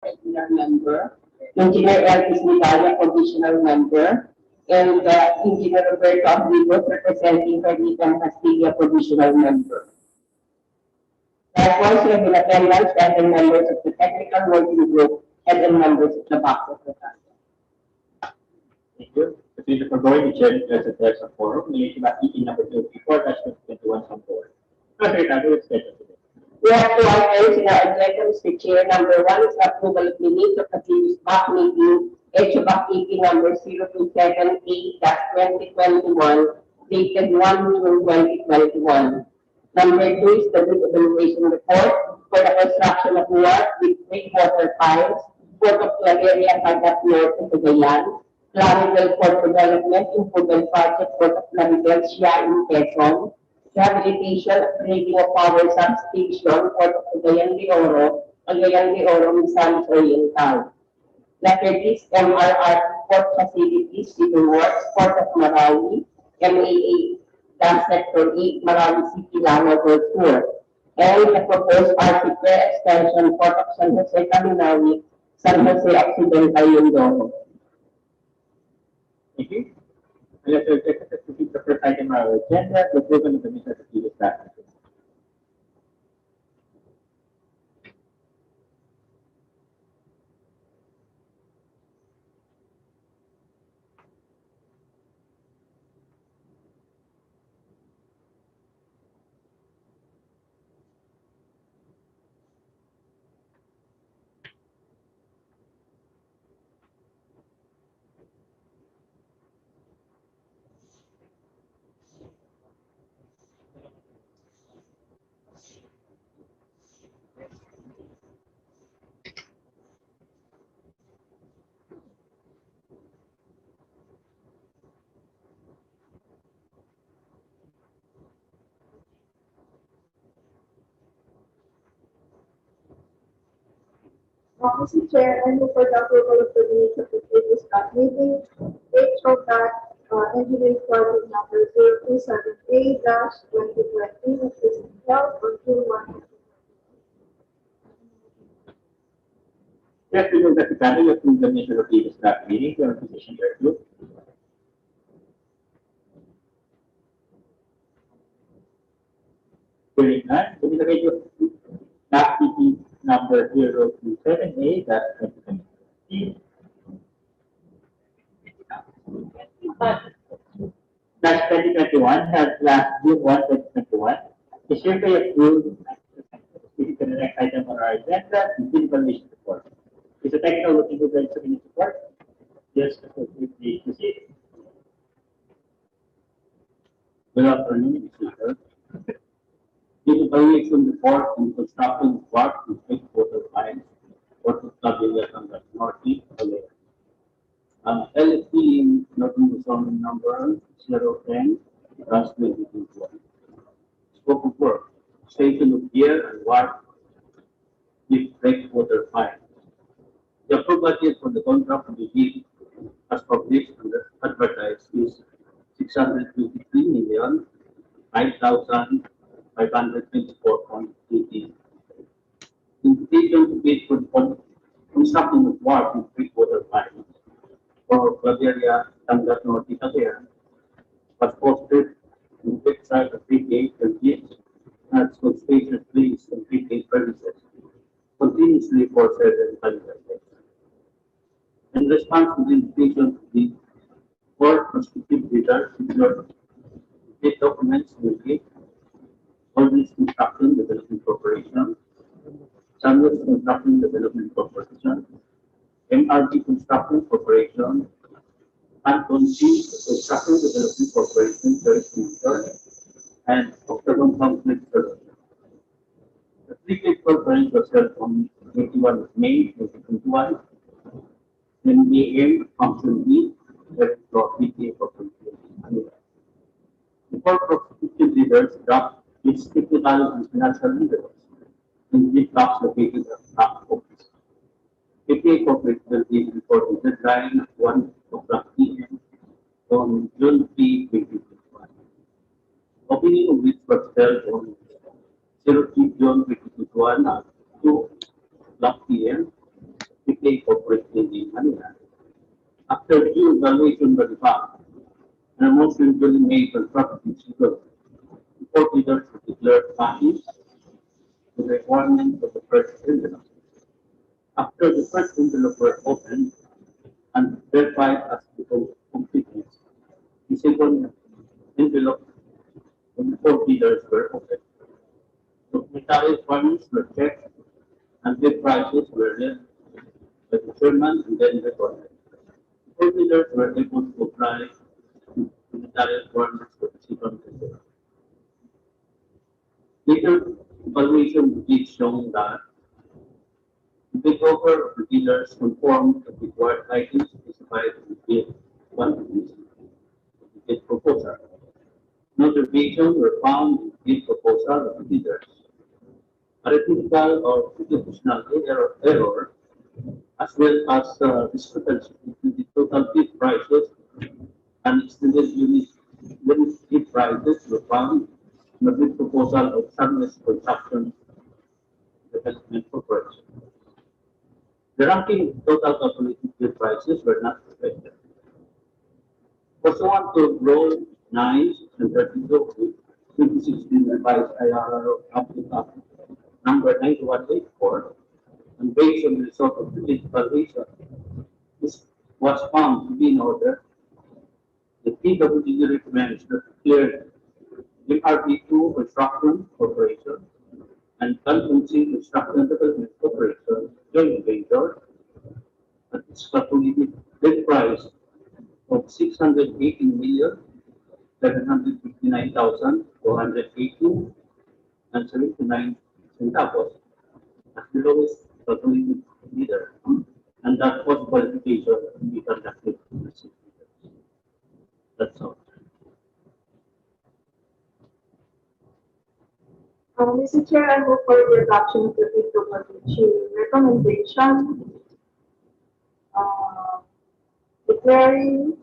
regular member. Engineer Elvis Medalla, conditional member. And Engineer Roberto Abrigos, representing Carlitan Castilla, conditional member. Likewise, we have in attendance the other members of the technical working group and the members of the BAC of the country. Thank you. Procedure for going to chair as a press of forum, related to EP number 24-21 from board. Further, Ricardo, it's scheduled today. We have two items in our agenda, Mr. Chair. Number one is the approval of minutes of the previous BAC meeting, HO-BAC EP number 027A-2021, dated 1 June 2021. Number two is the group evaluation report for the construction of work with water pipes, Port of Claveria, Pagat North, and Cagayan, Clariville Port Development Improvement Project, Port of Clariville, Shia in Quezon, rehabilitation of radio power substation, Port of Cagayan de Oro, Misamis Oriental. Letter D is MRR Port Facilities, Civil Works, Port of Marawi, MAA, Sector 8, Marawi City, Lanao Road Tour. And the proposed RCP extension, Port of San Jose, Caminawi, San Jose Occidental, Mindoro. Thank you. And let's proceed to the first item on our agenda, the approval of the minutes of the previous BAC meeting. Mr. Chair, I move for the approval of the minutes of the previous BAC meeting, HO-BAC engineering project number 027A-2020, which is held on June 1. Yes, we will get Ricardo, you approve the minutes of the previous BAC meeting, your position there too. Hearing none, we will get your BAC EP number 027A-2020. Dash 2021 held last June 1, 2021. Is hereby approved. This is the next item on our agenda, the physical mission report. Is the technical working group ready to finish report? Yes, please proceed. Good afternoon, Mr. Chair. This evaluation report on construction work with water lines, Port of Claveria and the Northeast Area. LSP in noting zone number 010-2021. Scope of work, station of gear and work with breakwater pipe. The approved budget for the contract of the bid as published and advertised is 653,005,524.80. Invitation to bid for construction of work with breakwater pipe for Claveria and the Northeast Area was posted in the website of PTA and at substation place and PTA premises continuously for several days. In response to the invitation to bid, four prospective bidders secured bid documents will be Ordnance Construction Development Corporation, Sandwich Construction Development Corporation, MRB Construction Corporation, Anton C. Construction Development Corporation, Service Limited, and Octagon Complex Services. The three-bid conference was held on 21 May 2021. NBM Function B, that for PTA Corporation. The four prospective bidders draft its technical and financial levels in three blocks located at BAC office. PTA Corporate will be before the deadline of 1 o'clock p.m. on June 3, 2021. Opening of which was held on 03 June 2021 at 2 o'clock p.m. Day Corporation in Manila. After due evaluation by the bank, and a motion duly made on property legal, the court leaders declared parties to the requirement of the first envelope. After the first envelope were opened and verified as the completeness, the second envelope of the four bidders were opened. Documentary requirements were checked and bid prices were read by the chairman and then recorded. The four bidders were able to apply to documentary requirements for the second envelope. Later evaluation did show that the bid offer of the bidders conformed to the required items specified in the bid quantities of the bid proposal. No deviations were found in the bid proposal of the bidders. Arithmetical or computational error, as well as discrepancy between the total bid prices and extended unit bid prices were found in the bid proposal of Sunless Construction Development Corporation. The ranking of total calculated bid prices were not reflected. Pursuant to Rule 9 and 32 of the 2016 revised IRR of number 9184, and based on the result of the bid evaluation, this was found to be in order. The PWD recommends that declared MRB2 Construction Corporation and Consultancy Construction Development Corporation joint venture at its calculated bid price of 618,759,480 and 79 centavos as the lowest calculated bidder, and that was qualification to be conducted in the city. That's all. Mr. Chair, I move for the adoption of the bid recommendation declaring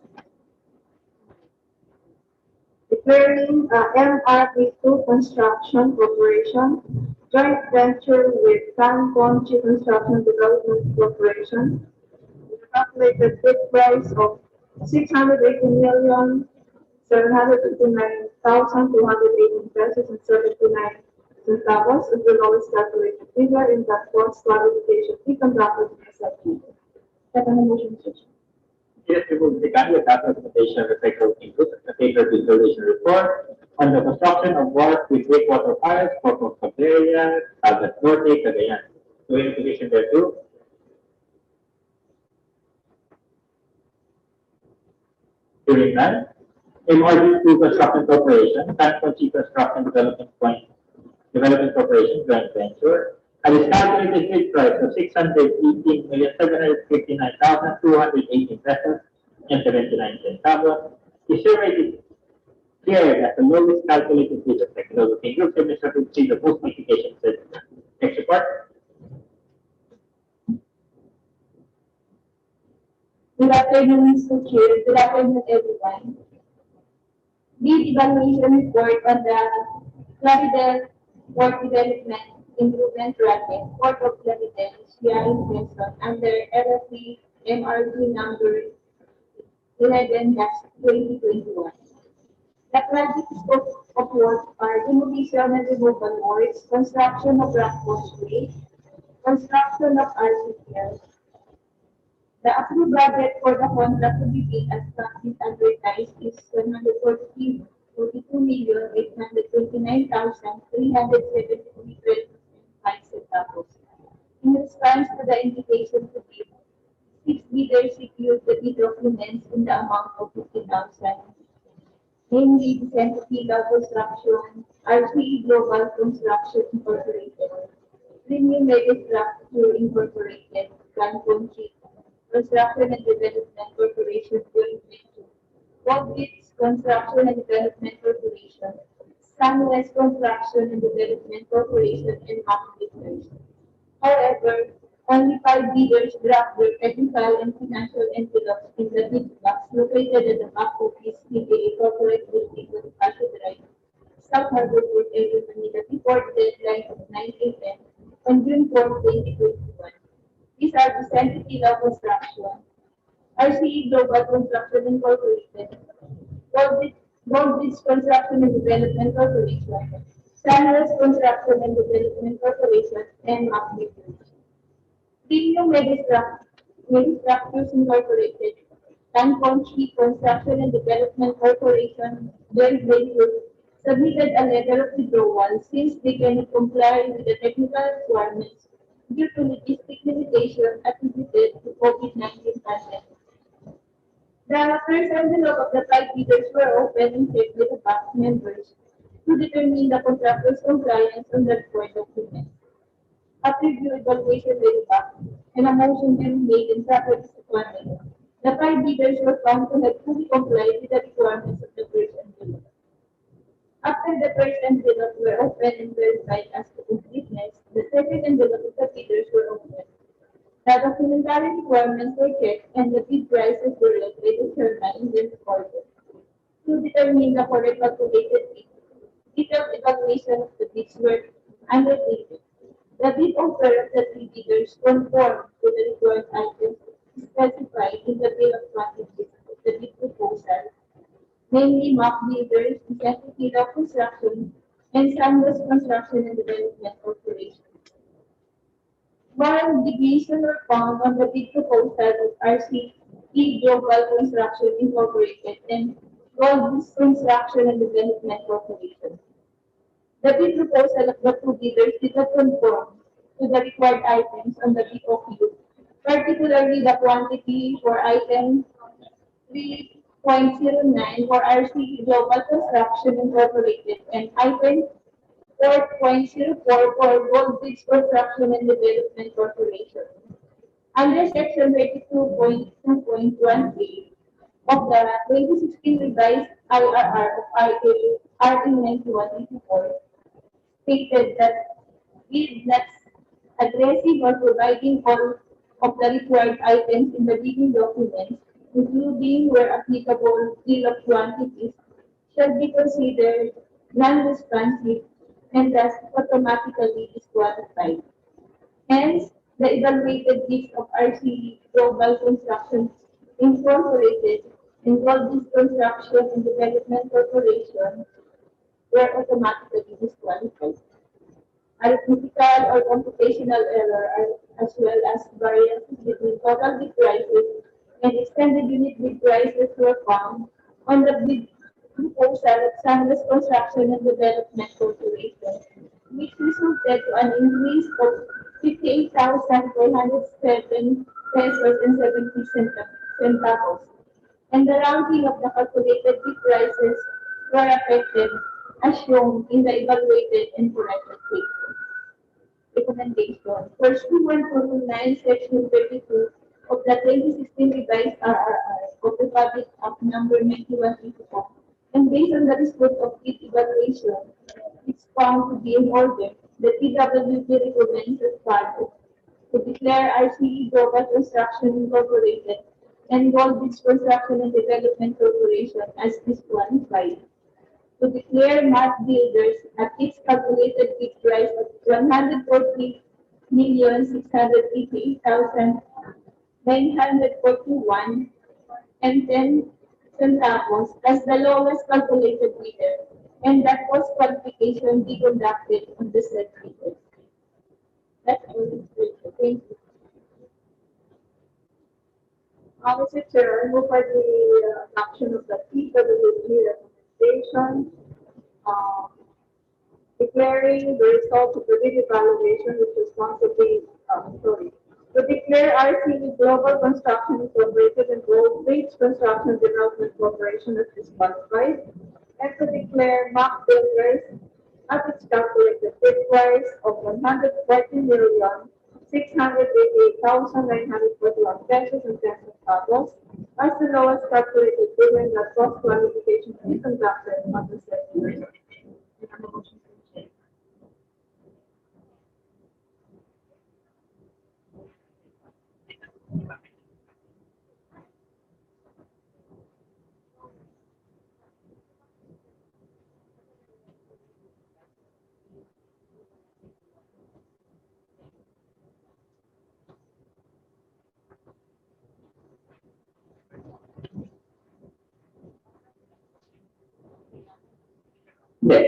MRB2 Construction Corporation joint venture with Conchi Construction Development Corporation with a calculated bid price of 680,759,218 pesos and 79 centavos is the lowest calculated figure in that court's clarification be conducted in SFP. Second motion, Mr. Chair. Yes, we will begin with that recommendation of the Secretary of Include the paper declaration report on the construction of work with wastewater piles for Cafeteria, Albert Norte, Cagayan. Do we have position there too? Hearing none. MRB2 Construction Corporation, Conchi Construction Development Corporation, joint venture, at its calculated bid price of 618,759,218 pesos and 79 centavos, is survey declared as the lowest calculated bid of Secretary of Group Administrative Fee of Post Modification System. Next report. Good afternoon, Mr. Chair. Good afternoon, everyone. Bid evaluation report on the Florida Port Development Improvement Project, Port of Florida, in Quezon, under LFP MRP number 11-2021. The project scope of work are demolition and removal works, construction of rock causeway, construction of RCPL. The approved budget for the contract to be paid as practice advertised is 142,829,373.5 centavos. In response to the invitation to bid, 6 bidders secured the bid documents in the amount of 50,000, namely Vicente Pila Construction, RCE Global Construction Incorporated, Premium Mega Structure Incorporated, Conchi Construction and Development Corporation joint venture, Wobbits Construction and Development Corporation, Sunwest Construction and Development Corporation, and Bidders. However, only 5 bidders dropped their technical and financial envelopes in the bid box located at the back office PBA Corporate Building with Pasha Drive, South Harbor Port Area, Manila before the deadline of 9 a.m. on June 4, 2021. These are Vicente Tila Construction, RCE Global Construction Incorporated, Goldbridge Construction and Development Corporation, Sunrise Construction and Development Corporation, and MAC. Premium Medistructures Incorporated, Tanconchi Construction and Development Corporation, joint venture, submitted a letter of withdrawal since they cannot comply with the technical requirements due to logistic limitations attributed to COVID-19 pandemic. The first envelope of the five bidders were opened and checked with the BAC members to determine the contractor's compliance on the required documents. After due evaluation by the BAC and a motion being made in proper disappointment, the five bidders were found to have fully complied with the requirements of the first envelope. After the first envelope were opened and verified as to completeness, the second envelope of the bidders were opened. The documentary requirements were checked and the bid prices were let by the chairman and then recorded. To determine the correct calculated bid, detailed evaluation of the bids were undertaken. The bid offer of the three bidders conformed to the required items specified in the bill of quantities of the bid proposal, namely MAC Builders, Vicente of Construction, and Sanders Construction and Development Corporation. While deviation were found on the bid proposal of RCE Global Construction Incorporated and Goldbridge Construction and Development Corporation. The bid proposal of the two bidders did not conform to the required items on the BOQ, particularly the quantity for item 3.09 for RCE Global Construction Incorporated and item 4.04 for Goldbridge Construction and Development Corporation. Under Section 32.2.1a of the 2016 revised IRR of RE 9184, stated that bid that's aggressive or providing all of the required items in the bidding documents, including where applicable bill of quantities, shall be considered non-responsive and thus automatically disqualified. Hence, the evaluated bids of RCE Global Construction Incorporated and Goldbridge Construction and Development Corporation were automatically disqualified. Arithmetical or computational error as well as variances between total bid prices and extended unit bid prices were found on the bid proposal of Sanders Construction and Development Corporation, which resulted to an increase of 58,407 pesos and 70 centavos. And the rounding of the calculated bid prices were affected as shown in the evaluated and corrected table. Recommendation. Pursuant to Rule 9, Section 32 of the 2016 revised RRR of the Public Act Number 9184, and based on the result of bid evaluation, it's found to be in order. The TWB recommends as follows: to declare RCE Global Construction Incorporated and Goldbridge Construction and Development Corporation as disqualified, to declare MAC Builders at its calculated bid price of 140,688,941 and 10 centavos as the lowest calculated bidder, and that post qualification be conducted on the said bidder. That's all. Thank you. Mr. Chair, I move for the adoption of the TWB recommendation, declaring the results of the bid evaluation with responsibly, to declare RCE Global Construction Incorporated and Goldbridge Construction Development Corporation as disqualified, and to declare MAC Builders at its calculated bid price of 140,688,941 pesos and 10 centavos as the lowest calculated bidder and that post qualification to be conducted on the said bidder. Yes.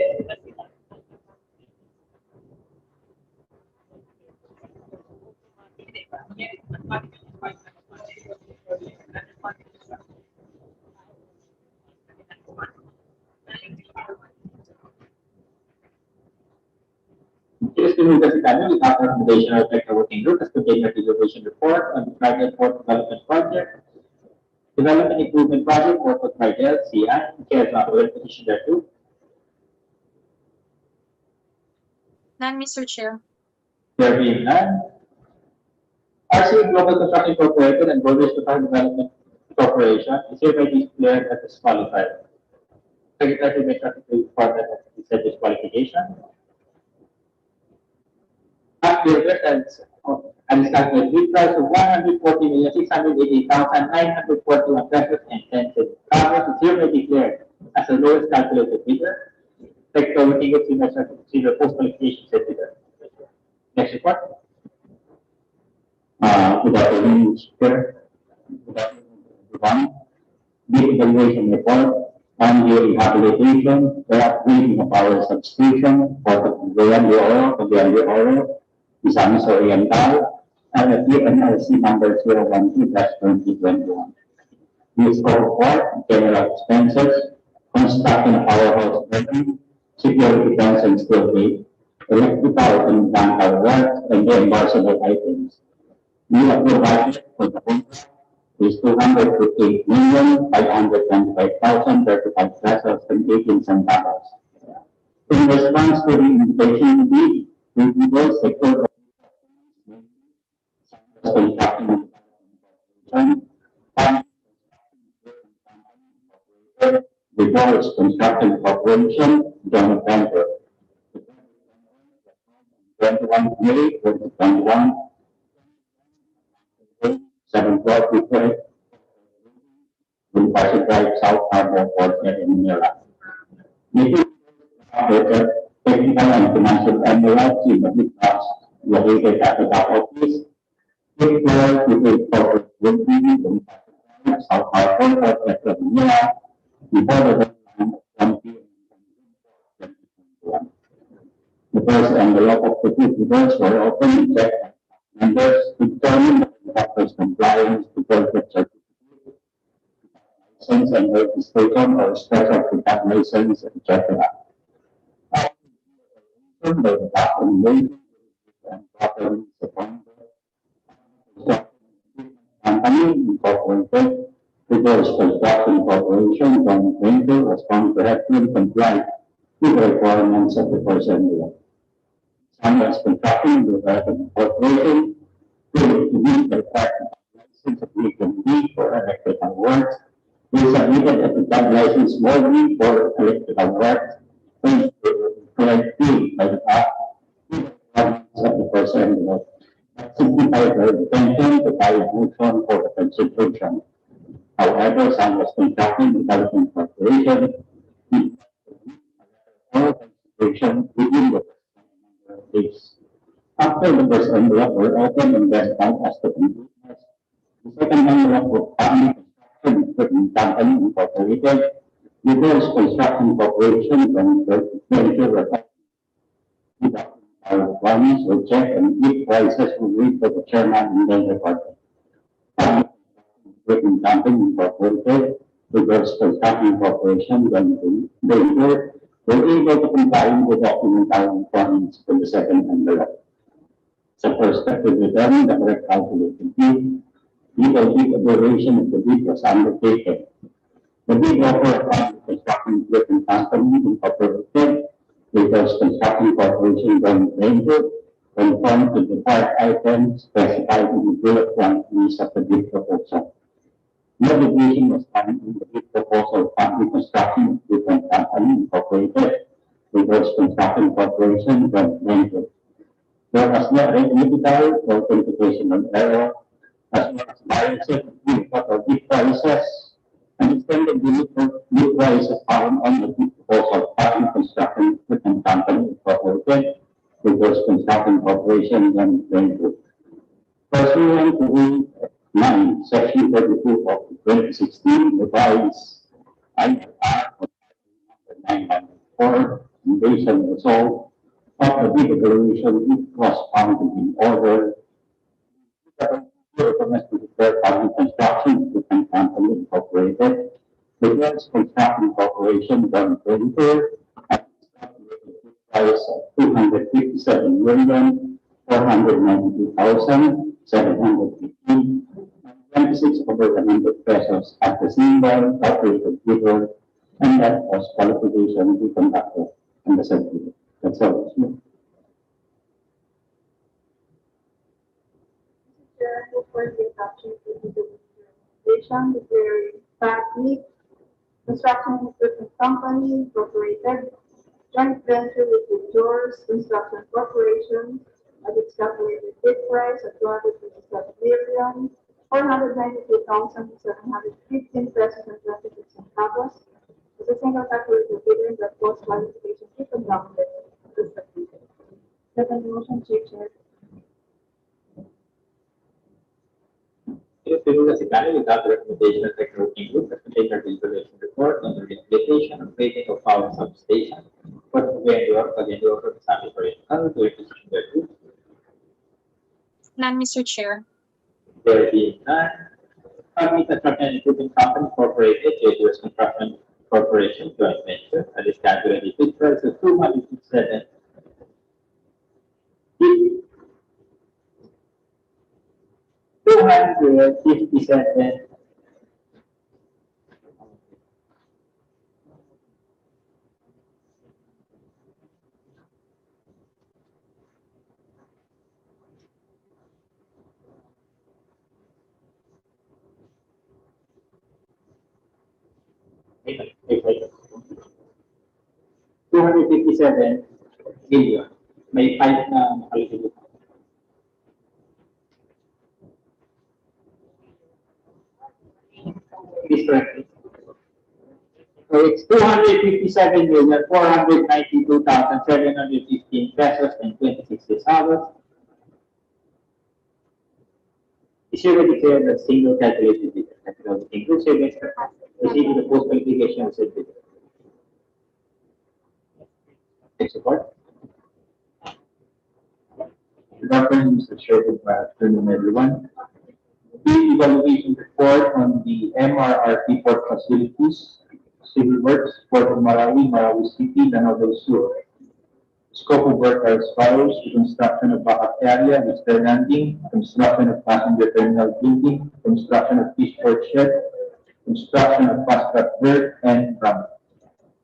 It is to move the Secretary without recommendation of the working group as contained in the evaluation report on the private port development project, development improvement project, Port Criteria, CI, cares not to petition thereto. None, Mr. Chair. There being none, RC Global Construction Incorporated and Borders Development Corporation is hereby declared as disqualified. Secretary may traffic to report that he said disqualification. Act builders and calculated bid price of 140,688,941 pesos and 10 cents. Congress is hereby declared as the lowest calculated bidder. Secretary will take it to the post qualification certificate. Next report. Good afternoon, Speaker. Good afternoon, everyone. This evaluation report on the rehabilitation, the upgrading of our substation for the Oro, Misamis Oriental, and the PNLC number 012-2021. This scope for general expenses, construction of powerhouse building, security fence and steel gate, electrical and mechanical works, and reimbursable items. We approve budget for the contract is 258,525,035 pesos and 18 centavos. In response to the invitation to bid, we will secure construction the Doors Construction Corporation, joint venture. 21 May 2021. 712 Bonifacio Drive, South Harbor, Port in Manila. Meeting technical and financial envelopes in the big box located at the top office. Fifth floor to the corporate would be Bonifacio Drive, South Harbor, Port Manila, before the time of 1 p.m. 2021. The first envelope of the two doors were open, checked members to determine the doctor's compliance to corporate certificate, license and registration or special pickup license, etc. By the documentation and properly appointed company incorporated to those construction corporation joint venture was found to have fully complied with the requirements of the first envelope. Sunrise Construction Development Corporation to meet the requirement of license of Region B for electrical works. They submitted a pickup license boldly for electrical works and correctly by the act with the requirements of the first envelope. That simplified their intention to file a motion for the consideration. However, Sunrise Construction Development Corporation consideration within the days. After the first envelope were opened and verified as to completeness, the second envelope was Family Construction Equipment Company Incorporated, Liberals Construction Corporation, and venture were our requirements were checked and bid prices were read by the chairman and then recorded. Family Equipment Company Incorporated, Liberals Construction Corporation, and venture were able to comply with documentary requirements for the second envelope. So first to determine the correct calculated bid, legal bid evaluation of the bid was undertaken. The bid offer of construction equipment company incorporated with those construction corporation joint venture conform to the 5 items specified in the bullet quantities of the bid proposal. No deviation was found in the bid proposal of the construction equipment company incorporated with those construction corporation joint venture. There was no identical or computational error, as well as variances between total bid prices and extended bid prices found on the bid proposal of the construction equipment company incorporated with those construction corporation joint venture. Pursuant to Rule 9, Section 32 of 2016 revised IR 994 based on the result of the bid evaluation, it was found to be in order. Recommends to declare public construction to the company incorporated. The Wells Construction Corporation done deliver at the price of 257,492,715 26 over 100 pesos at the single operated giver, and that was qualification to conducted and the certificate. That's all. Chair, I move for the adoption of the resolution declaring BAC Meeting Construction Equipment Company Incorporated joint venture with the George Construction Corporation at its calculated bid price of 227,492,715 pesos and 26 centavos. As a single calculated bidder that was qualification to conducted the certificate. Second motion, Chair. If we will assign without the recommendation of Secretary Working Group, recommendation of the evaluation report on the rehabilitation and rating of power substation for the vendor of the Sami Oriental to requisition their group. None, Mr. Chair. There being none, Public Construction and Equipment Company Incorporated, JDS Construction Corporation, joint venture, at its calculated bid price of 257. 257. Wait. 257 million. May 5 na nakalagay. Please correct me. So it's 257,492,715 pesos and 26 centavos. Is here declared a single calculated bidder. Inclusive proceed to the post qualification of said bidder. Take support. Good afternoon, Mr. Chair. Good afternoon, everyone. The evaluation report on the MRRP port facilities, civil works, Port of Marawi, Marawi City, Lanao del Sur. Scope of work are as follows: the construction of backup area, Mr. Landing, construction of passenger terminal building, construction of fishport shed, construction of fast track berth, and ramp.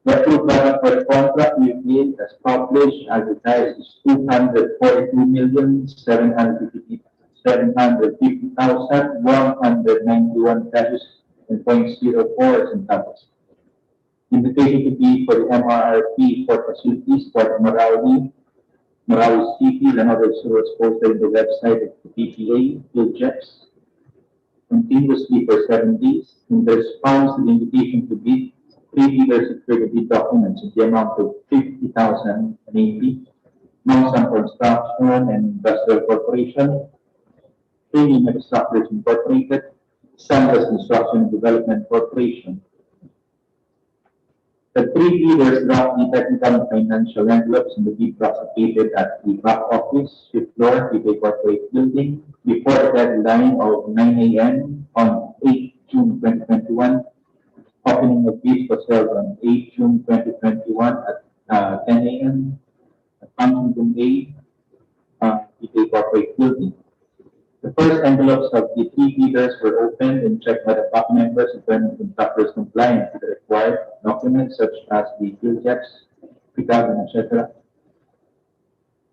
The approved balance for the contract we bid as published advertised is 242,750,191 pesos and 0.04 centavos. Invitation to bid for the MRRP for facilities for Marawi, Marawi City, Lanao del Sur was posted on the website of the PPA, PhilJeps, continuously for 7 days. In response to the invitation to bid, 3 bidders secured the bid documents in the amount of 50,000, namely Mount Construction and Industrial Corporation, Premium Structures Incorporated, Sanders Construction and Development Corporation. The 3 bidders dropped the technical and financial envelopes in the bid box located at the back office, 5th floor, PPA Corporate Building, before the deadline of 9 a.m. on 8 June 2021. Opening of bids was held on 8 June 2021 at 10 a.m. at Function Room A, PPA Corporate Building. The first envelopes of the 3 bidders were opened and checked by the back members determining contractors compliant with the required documents such as the PhilJeps, PICAG, etc.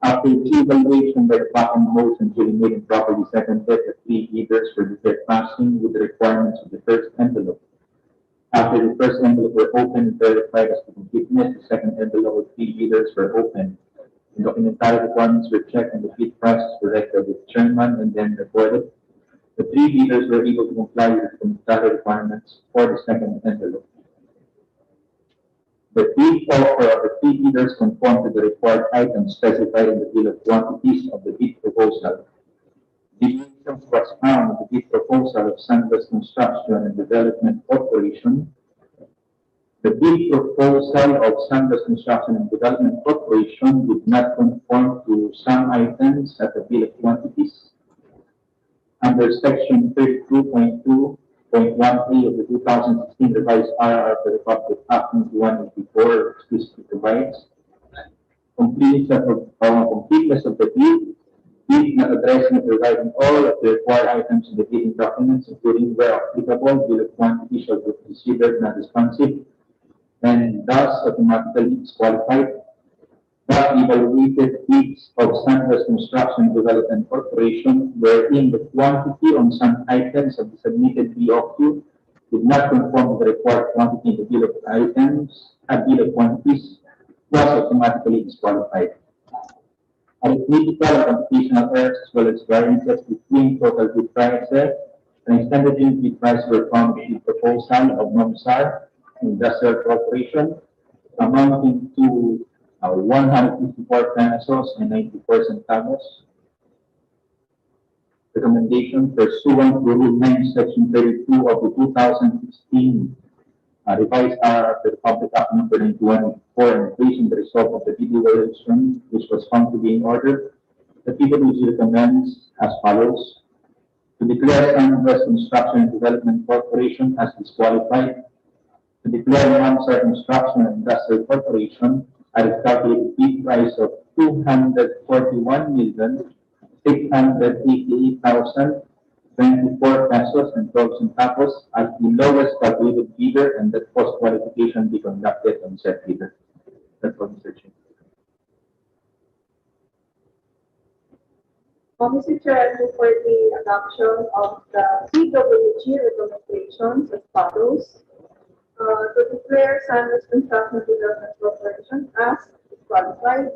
After the evaluation by the back end motion duly made and properly seconded, the 3 bidders were declared passing with the requirements of the first envelope. After the first envelope were opened and verified as to completeness, the second envelope with 3 bidders were opened. The documentary requirements were checked and the bid process were recorded with chairman and then recorded. The 3 bidders were able to comply with the documentary requirements for the second envelope. The bid offer of the 3 bidders conformed to the required items specified in the bill of quantities of the bid proposal. Deviations was found in the bid proposal of Sanders Construction and Development Corporation. The bid proposal of Sunrise Construction and Development Corporation did not conform to some items at the bill of quantities. Under section 32.2.1A of the 2016 revised RR of the Republic Act 2184 explicitly provides completeness of the bid not addressing and providing all of the required items in the bidding documents, including where applicable, bill of quantity shall be considered non-responsive and thus automatically disqualified. But evaluated bids of Sunrise Construction Development Corporation, wherein the quantity on some items of the submitted BOQ did not conform to the required quantity in the bill of bill of quantities, was automatically disqualified. Arithmetical and computational errors as well as variances between total bid prices and extended unit bid price were found in the proposal of NOMSAR Industrial Corporation amounting to 154 pesos and 94 centavos. Recommendation pursuant to Rule 9, Section 32 of the 2016 revised RR of the Republic Act number 9184 and placing the result of the bid evaluation, which was found to be in order. The PWG recommends as follows: to declare Sunrise Construction and Development Corporation as disqualified, to declare NAMSAR Construction and Industrial Corporation at a calculated bid price of 241,688,024 pesos and 12 centavos as the lowest calculated bidder, and that post qualification be conducted on said bidder. That's all, Mr. Chair. Mr. Chair, I move for the adoption of the PWG recommendations as follows. To declare Sunrise Construction Development Corporation as disqualified,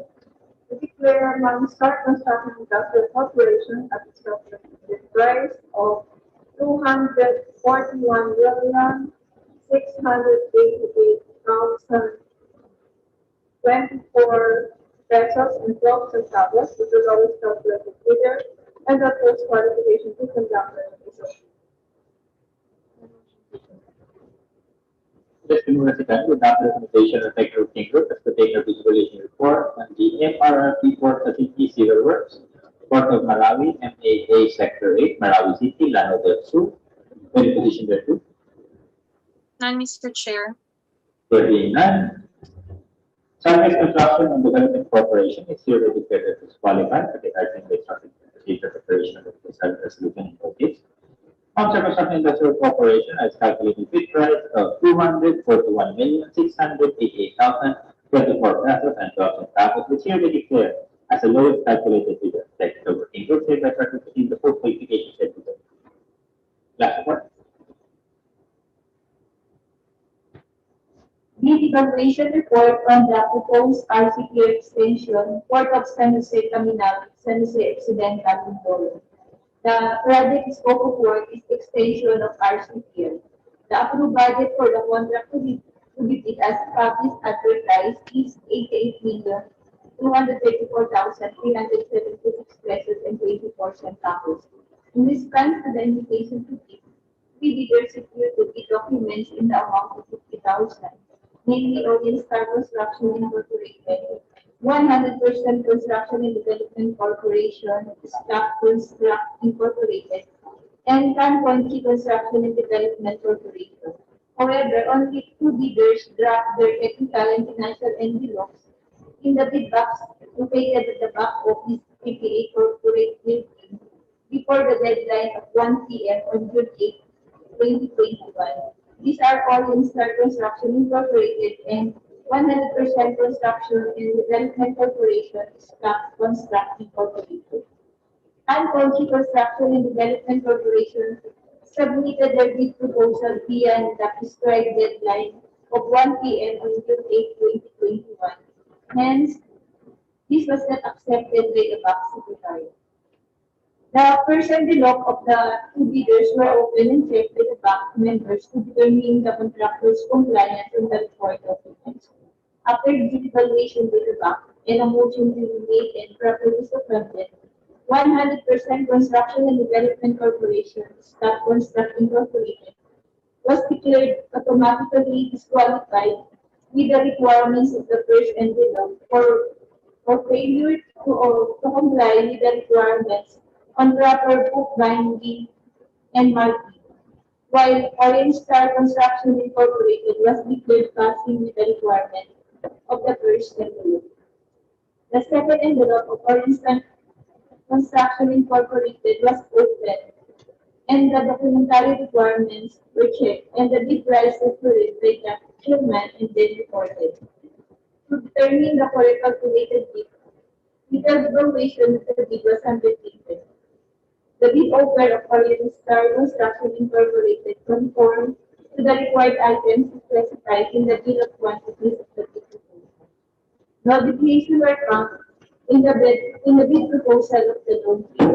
to declare NAMSAR Construction Industrial Corporation at its calculated price of 241,688,024 pesos and 12 centavos, which is always calculated bidder, and that post qualification to conduct an exam. Just to move as to adopt the recommendation of Technical Working Group as the Technical Visualization Report on the FRRP Port Facility Civil Works, Port of Marawi, MAA Sector 8, Marawi City, Lano del Sur. Any position there too? None, Mr. Chair. There being none, Sunrise Construction and Development Corporation is hereby declared as disqualified for the item based on the procedure preparation of the present resolution in notice. NAMSAR Construction Industrial Corporation has calculated bid price of 241,688,024 pesos and 12 centavos, which hereby declared as the lowest calculated bidder. Technical Working Group hereby participating the full qualification set bidder. Last report. Bid evaluation report on the proposed RCPO extension, Port of San Jose Terminal, San Jose Occidental, Mindoro. The project scope of work is extension of RCPO. The approved budget for the contract to be bid as published advertised is 88,234,376 pesos and 24 centavos. In response to the invitation to bid, three bidders secured the bid documents in the amount of 50,000. Namely Orient Star Construction Incorporated, 100% Construction and Development Corporation, Stock Construct Incorporated, and Canponchi Construction and Development Corporation. However, only two bidders dropped their technical and financial envelopes in the bid box located at the back of this PPA corporate building before the deadline of 1 p.m. on June 8, 2021. These are Orient Star Construction Incorporated and 100% Construction and Development Corporation, Stock Construct Incorporated. Canponchi Construction and Development Corporation submitted their bid proposal via the prescribed deadline of 1 p.m. on June 8, 2021. Hence, this was not accepted by the BAC Secretary. The first envelope of the two bidders were opened and checked by the BAC members to determine the contractor's compliance with the report documents. After the evaluation by the BAC and a motion to be made and properly submitted, 100% Construction and Development Corporation, Stock Construct Incorporated, was declared automatically disqualified with the requirements of the first envelope for failure to comply with the requirements on proper book binding and marking, while Orange Star Construction Incorporated was declared passing with the requirement of the first envelope. The second envelope of Orange Star Construction Incorporated was opened, and the documentary requirements were checked, and the bid prices were read by the chairman and then reported. To determine the correct calculated bid, detailed evaluation of the bid was undertaken. The bid offer of Orange Star Construction Incorporated conformed to the required items specified in the bill of quantities of the bid proposal. No deviation were found in the bid proposal of the loan fee.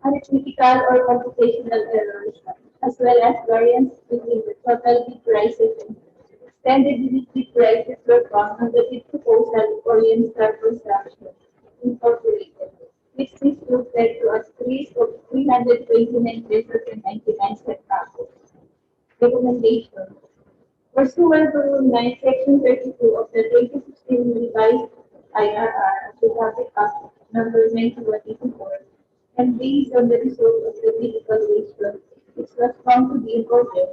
Arithmetical or computational errors, as well as variance between the total bid prices and extended bid prices were found on the bid proposal of Orient Star Construction Incorporated, which resulted to a decrease of 329 pesos and 99 centavos. Recommendation. Pursuant to Rule 9, Section 32 of the 2016 revised IRR of the Public Act Number 9184, and based on the result of the bid evaluation, which was found to be in order,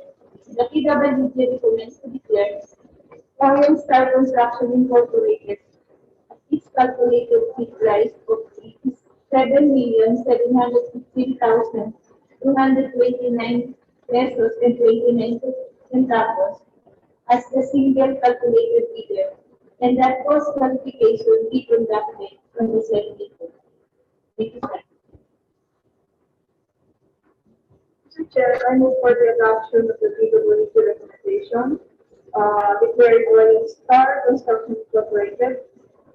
the PWG recommends to declare Orient Star Construction Incorporated at its calculated bid price of 7,715,229 pesos and 29 centavos as the single calculated bidder, and that post qualification be conducted on the said bidder. Thank you, sir. Mr. Chair, I move for the adoption of the PWG recommendation, declaring Orange Star Construction Incorporated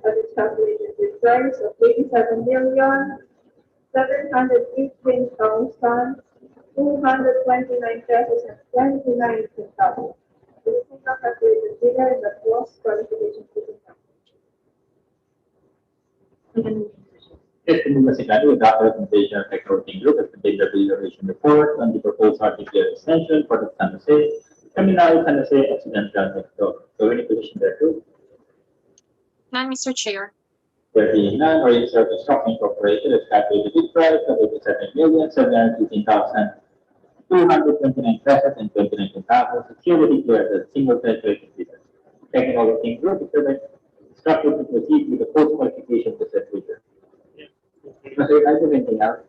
at its calculated bid price of 87,718,229 pesos and 29 centavos. The single calculated bidder and the post qualification be conducted. Yes, the move to adopt the recommendation of Techno Working Group as the data evaluation report on the proposed RTPS extension for the San Jose, Terminal San Jose Occidental next door. So any position there too? None, Mr. Chair. There being none, Orient Star Construction Incorporated has calculated bid price of 87,715,229 pesos and 29 centavos. It's hereby declared as single penetrating bidder. Technical Working Group is hereby instructed to proceed with the post qualification of the said bidder. Mr. I have anything else?